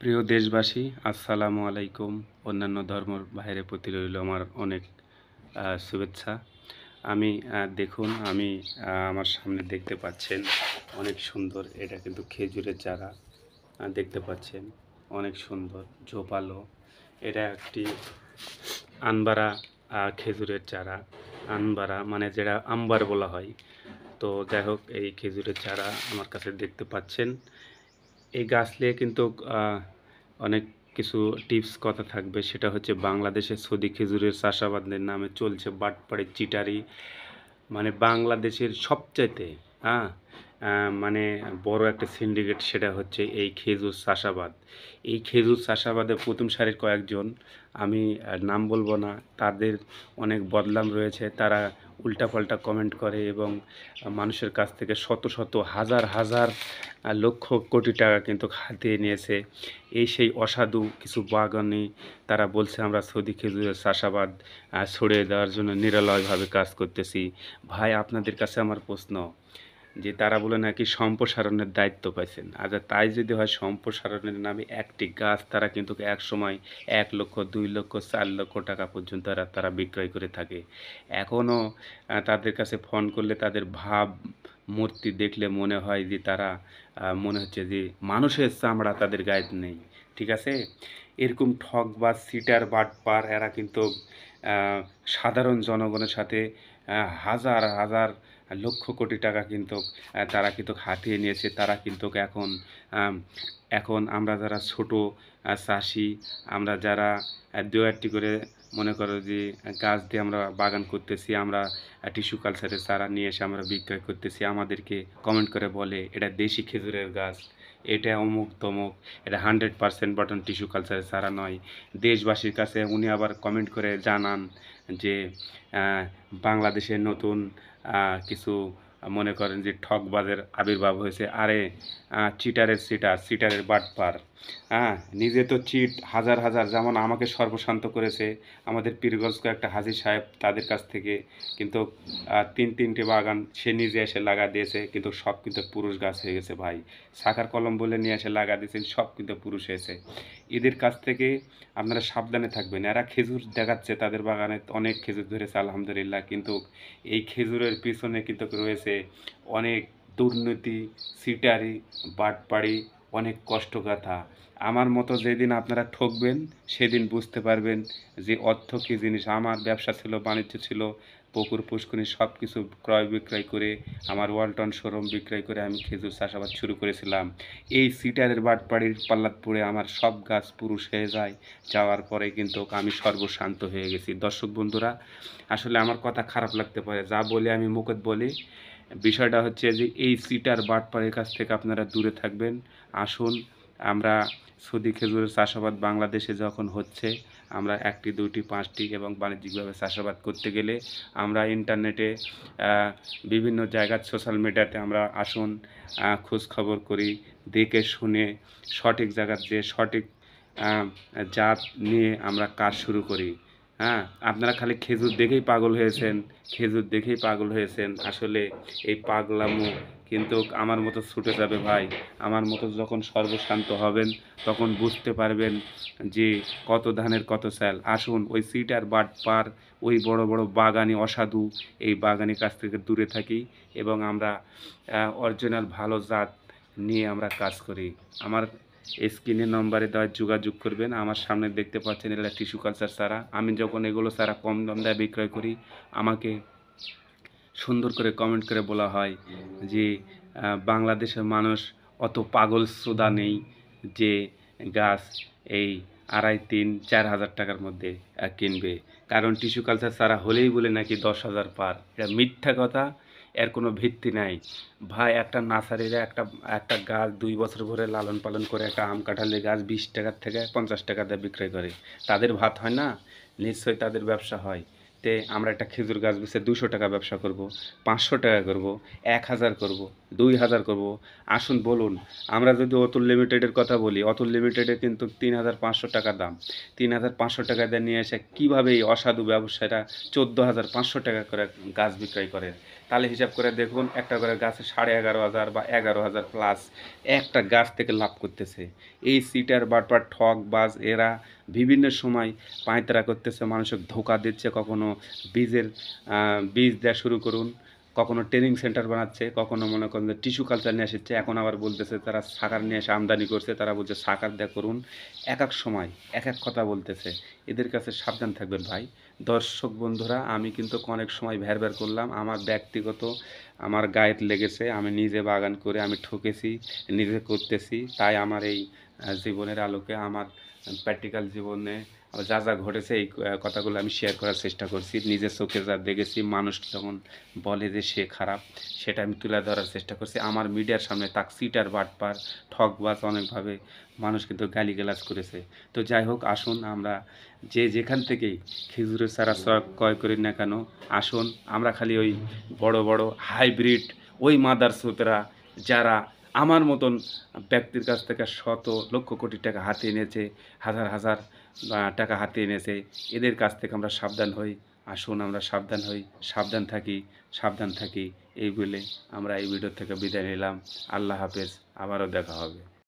প্রিয় দেশবাসী, আসসালামু আলাইকুম। অন্যান্য ধর্মের ভাইয়ের প্রতি রইল আমার অনেক শুভেচ্ছা। দেখুন, আমার সামনে দেখতে পাচ্ছেন অনেক সুন্দর। এটা কিন্তু খেজুরের চারা। দেখতে পাচ্ছেন অনেক সুন্দর ঝোপালো। এটা একটি আনবারা খেজুরের চারা। আনবারা মানে যেটা আম্বার বলা হয়। তো যাই হোক, এই খেজুরের চারা আমার কাছে দেখতে পাচ্ছেন। এই গাছ নিয়ে কিন্তু অনেক কিছু টিপস কথা থাকবে। সেটা হচ্ছে বাংলাদেশের সৌদি খেজুরের চাষাবাদের নামে চলছে বাটপাড়ি চিটারি। মানে বাংলাদেশের সবচাইতে হ্যাঁ মানে বড় একটা সিন্ডিকেট, সেটা হচ্ছে এই খেজুর চাষাবাদ। এই খেজুর চাষাবাদে প্রথম সারির কয়েকজন, আমি নাম বলবো না, তাদের অনেক বদনাম রয়েছে। তারা উল্টাপাল্টা কমেন্ট করে এবং মানুষের কাছ থেকে শত শত হাজার হাজার লক্ষ কোটি টাকা কিন্তু হাতিয়ে নিয়েছে। এই সেই অসাধু কিছু বাগানি, তারা বলছে আমরা সৌদি খেজুরের চাষাবাদ ছড়িয়ে দেওয়ার জন্য নিরলসভাবে কাজ করতেছি। ভাই, আপনাদের কাছে আমার প্রশ্ন, যে তারা বলে নাকি সম্প্রসারণের দায়িত্ব পাইছেন। আচ্ছা, তাই যদি হয়, সম্প্রসারণের নামে একটি গাছ তারা কিন্তু একসময় 1 লক্ষ, 2 লক্ষ, 4 লক্ষ টাকা পর্যন্ত তারা বিক্রয় করে থাকে। এখনও তাদের কাছে ফোন করলে তাদের মূর্তি দেখলে মনে হয় যে তারা মনে হচ্ছে যে মানুষের চামড়া তাদের গায়ে নেই। ঠিক আছে? এরকম ঠক বা সিটার বাটপার এরা কিন্তু সাধারণ জনগণের সাথে হাজার হাজার লক্ষ কোটি টাকা কিন্তু তারা কিন্তু হাতিয়ে নিয়েছে। তারা কিন্তু এখন আমরা যারা ছোট চাষি, আমরা যারা 2-1টি করে মনে করো যে গাছ দিয়ে আমরা বাগান করতেছি, আমরা টিস্যু কালচারের চারা নিয়ে এসে আমরা বিক্রয় করতেছি। আমাদেরকে কমেন্ট করে বলে এটা দেশি খেজুরের গাছ, এটা অমুক তমুক, এটা 100% বটন টিস্যু কালচারের চারা নয়। দেশবাসীর কাছে উনি আবার কমেন্ট করে জানান যে বাংলাদেশের নতুন কিছু মনে করেন যে ঠকবাজের আবির্ভাব হয়েছে। আরে চিটারের বাটপার, নিজে তো চিট হাজার হাজার, যেমন আমাকে সর্বশান্ত করেছে আমাদের পীরগঞ্জ একটা হাজী সাহেব, তাদের কাছ থেকে কিন্তু 3-3টে বাগান সে নিজে এসে লাগা দিয়েছে, কিন্তু সব কিন্তু পুরুষ গাছ হয়ে গেছে ভাই। শাখার কলম বলে নিয়ে এসে লাগা দিয়েছেন, সব কিন্তু পুরুষ হয়েছে। এদের কাছ থেকে আপনারা সাবধানে থাকবেন। এরা খেজুর দেখাচ্ছে, তাদের বাগানে অনেক খেজুর ধরেছে আলহামদুলিল্লাহ, কিন্তু এই খেজুরের পিছনে কিন্তু রয়েছে অনেক দুর্নীতি, সিটারি, বাটপাড়ি, অনেক কষ্টগাথা। আমার মতো যেদিন আপনারা ঠকবেন সেদিন বুঝতে পারবেন যে অর্থ কী জিনিস। আমার ব্যবসা ছিল, বাণিজ্য ছিল, পুকুর পুষ্করণী সব কিছু ক্রয় বিক্রয় করে, আমার ওয়ালটন শোরুম বিক্রয় করে আমি খেজুর চাষাবাদ শুরু করেছিলাম। এই সিটারের বাটপাড়ির পাল্লাত পড়ে আমার সব গাছ পুরুষ হয়ে যায়। যাওয়ার পরে কিন্তু আমি সর্বশান্ত হয়ে গেছি। দর্শক বন্ধুরা, আসলে আমার কথা খারাপ লাগতে পারে, যা বলি আমি মুখত বলি। বিষয়টা হচ্ছে যে এই সিটার বাটপাড়ির কাছ থেকে আপনারা দূরে থাকবেন। আসুন, আমরা সৌদি খেজুরের চাষাবাদ বাংলাদেশে যখন হচ্ছে, আমরা 1টি, 2টি, 5টি এবং বাণিজ্যিকভাবে চাষাবাদ করতে গেলে আমরা ইন্টারনেটে বিভিন্ন জায়গার সোশ্যাল মিডিয়াতে আমরা আসুন খোঁজ খবর করি, দেখে শুনে সঠিক জায়গার যে সঠিক জাত নিয়ে আমরা কাজ শুরু করি। আপনারা খালি খেজুর দেখেই পাগল হয়েছেন, খেজুর দেখেই পাগল হয়েছেন। আসলে এই পাগলামো কিন্তু আমার মতো ছুটে যাবে ভাই। আমার মতো যখন সর্বশান্ত হবেন তখন বুঝতে পারবেন যে কত ধানের কত চাল। আসুন, ওই সিটার বাটপার, ওই বড় বড় বাগানি অসাধু, এই বাগানি কাছ থেকে দূরে থাকি এবং আমরা অরিজিনাল ভালো জাত নিয়ে আমরা কাজ করি। আমার স্ক্রিনের নম্বরে দেওয়া যোগাযোগ করবেন। আমার সামনে দেখতে পাচ্ছেন এটা টিস্যু কালচার চারা। আমি যখন এগুলো চারা কম দাম দিয়ে বিক্রয় করি, আমাকে সুন্দর করে কমেন্ট করে বলা হয় যে বাংলাদেশের মানুষ অত পাগলসোদা নেই যে গাছ এই 2.5, 3, 4 হাজার টাকার মধ্যে কিনবে। কারণ টিস্যু কালচার চারা হলেই বলে নাকি 10,000 পার। এটা মিথ্যা কথা, এর কোনো ভিত্তি নাই ভাই। একটা নার্সারিরা একটা গাছ 2 বছর ধরে লালন পালন করে, একটা আম কাঁঠালের গাছ 20 টাকার থেকে 50 টাকা দিয়ে বিক্রয় করে। তাদের ভাত হয় না? নিশ্চয়ই তাদের ব্যবসা হয়। তে আমরা একটা খেজুর গাছ বেচে 200 টাকা ব্যবসা করব, 500 টাকা করব, 1000 করব, 2000 করব। আসুন বলুন, আমরা যদি অতুল লিমিটেডের কথা বলি, অতুল লিমিটেডের কিন্তু 3500 টাকা দাম। 3500 টাকা দিয়ে নিয়ে এসে কীভাবে এই অসাধু ব্যবসায়ীরা 14500 টাকা করে গাছ বিক্রয় করে। তাহলে হিসাব করে দেখুন, একটা করে গাছে 11,500 বা 11,000 প্লাস একটা গাছ থেকে লাভ করতেছে। এই সিটার বাটপার ঠকবাজ এরা বিভিন্ন সময় পাঁয়তারা করতেছে, মানুষকে ধোঁকা দিচ্ছে। কখনো বীজ দেওয়া শুরু করুন, কখনো ট্রেনিং সেন্টার বানাচ্ছে, কখনো মনে করেন যে টিস্যু কালচার নিয়ে আসছে, এখন আবার বলতেছে তারা সাকার নিয়ে এসে আমদানি করছে, তারা বলছে সাকার দেয়া করুন। এক এক সময় এক এক কথা বলতেছে। এদের কাছে সাবধান থাকবেন ভাই। দর্শক বন্ধুরা, আমি কিন্তু অনেক সময় ভ্যার করলাম, আমার ব্যক্তিগত আমার গায়ে লেগেছে, আমি নিজে বাগান করে আমি ঠকেছি, নিজে করতেছি। তাই আমার এই জীবনের আলোকে আমার প্র্যাকটিক্যাল জীবনে যা যা ঘটেছে এই কথাগুলো আমি শেয়ার করার চেষ্টা করছি। নিজের চোখে যা দেখেছি, মানুষ যখন বলে যে সে খারাপ, সেটা আমি তুলে ধরার চেষ্টা করছি। আমার মিডিয়ার সামনে তাক সিটার বাটপার ঠকবাজ অনেকভাবে মানুষ কিন্তু গালিগালাজ করেছে। তো যাই হোক, আসুন আমরা যে যেখান থেকেই খেজুরের চারা ক্রয় করি না কেন, আসুন আমরা খালি ওই বড় বড় হাইব্রিড ওই মাদারচোদরা যারা আমার মতন ব্যক্তির কাছ থেকে শত লক্ষ কোটি টাকা হাতে এনেছে, হাজার হাজার টাকা হাতে এনেছে, এদের কাছ থেকে আমরা সাবধান হই। আসুন আমরা সাবধান হই, সাবধান থাকি এই বলে আমরা এই ভিডিও থেকে বিদায় নিলাম। আল্লাহ হাফেজ, আবারও দেখা হবে।